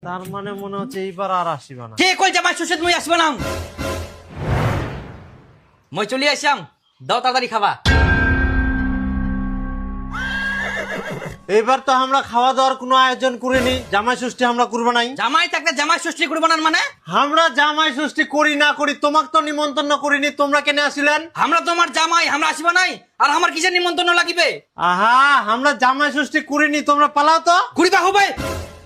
তার মানে মনে হচ্ছে এইবার আর আসিবা না। কে কই জামাই শ্বশুর মুই আসবে না, মই চলি আসাম, দাও তাড়াতাড়ি খাবা। এইবার তো আমরা খাওয়া দাওয়ার কোনো আয়োজন করিনি, জামাই ষষ্ঠী আমরা করবো নাই। জামাই থাকলে জামাই ষষ্ঠী করবো না মানে? আমরা জামাই ষষ্ঠী করি না করি, তোমাকে তো নিমন্ত্রণ করিনি, তোমরা কেন আসিলেন? আমরা তোমার জামাই, আমরা আসবা নাই, আর আমার কিসের নিমন্ত্রণ লাগিবে? আহা, আমরা জামাই ষষ্ঠী করিনি, তোমরা পালাও তো। ঘুরিবা হবে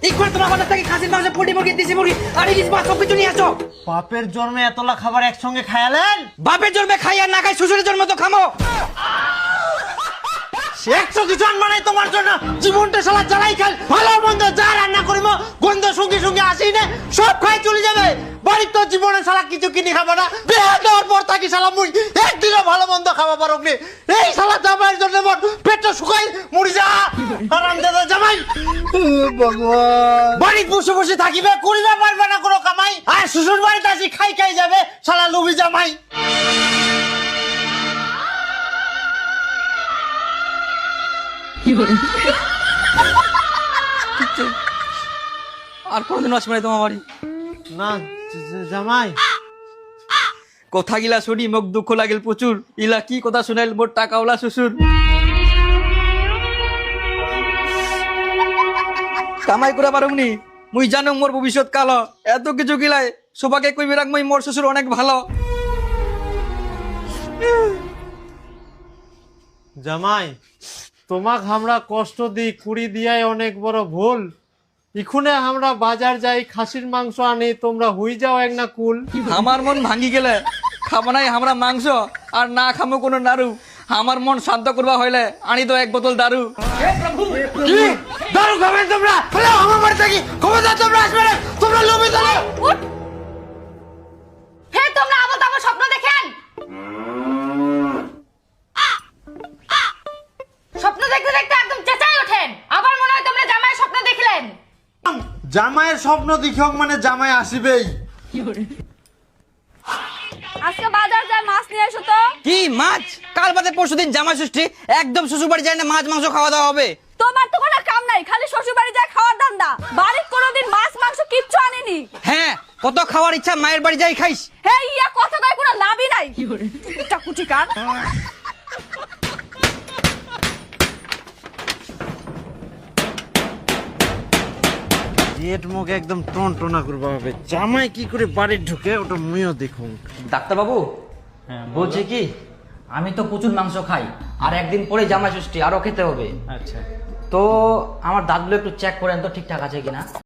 একবার তোমার বাজার থেকে খাসির মাংস, পোল্ট্রি মুরগি, দেশি মুরগি আর ইলিশ মাছ সবকিছু নিয়ে আসো। বাপের জন্মে এতলা খাবার একসঙ্গে খায়ালেন? বাপের জন্মে খাই আর না খাই শ্বশুরের জন্ম তো খামো। 100 কিছু আনবা নাই তোমার জন্য, জীবনটা শালা জ্বালাই খাল, ভালো মন্দ যা রান্না করিব গন্ধ সঙ্গে সঙ্গে আসি না, সব খাই চলে যাবে। বাড়ির তো জীবনে শালা কিছু কিনে খাবো না, বিয়ে দেওয়ার পর থাকি শালা মুই একদিনও ভালো মন্দ খাওয়া পারো নি। এই শালা জামাইয়ের জন্য মোর পেটটা শুকাই মরি যা, আরাম দাদা জামাই। ভগবান, বাড়ি বসে বসে থাকিবে, করিবে পারবে না কোনো কামাই, আর শ্বশুর বাড়িতে আসি খাই খাই যাবে শালা লুবি জামাই। আর কোনদিন আসবে না তোমার বাড়ি না জামাই। কথা গিলা শুনি মোক দুঃখ লাগিল প্রচুর, ইলা কি কথা শুনাইল মোর টাকাওয়ালা শ্বশুর। কামাই করে পারুমনি, মুই জানো মোর ভবিষ্যৎ কালো, এত কিছু গিলাই সবাকে কইবে রাখ মই মোর শ্বশুর অনেক ভালো। জামাই, তোমাক আমরা কষ্ট দিই, কুড়ি দিয়াই অনেক বড় ভুল। ইখুনে আমরা বাজার যাই, খাসির মাংস আনি, তোমরা হুই যাও এক না কুল। আমার মন ভাঙ্গি গেলে খাবো নাই আমরা মাংস, আর না খামো কোনো নাড়ু। আমার মন শান্ত করবা হইলে আনি তো 1 বোতল দারু। কি দারু খাবেন তোমরা? হ্যালো, আমার বাড়ি থাকি খবরদার তোমরা আসবে না, তোমরা লোভে চলো। হে তোমরা আবল তাবল স্বপ্ন দেখেন, স্বপ্ন দেখতে দেখতে একদম চেঁচাই ওঠেন, আবার মনে হয় তোমরা জামাই স্বপ্ন দেখলেন। জামাইয়ের স্বপ্ন দেখিও মানে জামাই আসিবেই। আজকে বাজার যায়, মাছ নিয়ে এসো তো। কি মাছ? কাল বাদে পরশুদিন জামাই ষষ্ঠী, একদম শ্বশুর বাড়ি যায় না মাছ মাংস খাওয়া দাওয়া হবে। তোমার তো কোনো কাম নাই, খালি শ্বশুর বাড়ি যায় খাওয়ার ধান্দা, বাড়ির কোনোদিন মাছ মাংস কিচ্ছু আনেনি। হ্যাঁ, কত খাওয়ার ইচ্ছা মায়ের বাড়ি যাই খাইস। হে ইয়া কথা কয় কোনো লাভই নাই। চাকুচি কার জেট মুখে একদম টন টনা করবা হবে, জামাই কি করে বাড়ি ঢুকে ওটা মুইও দেখুন। ডাক্তার বাবু, বলছি কি আমি তো প্রচুর মাংস খাই, আর একদিন পরে জামাই ষষ্ঠী আরো খেতে হবে। আচ্ছা, তো আমার দাঁতগুলো একটু চেক করেন তো ঠিকঠাক আছে কিনা।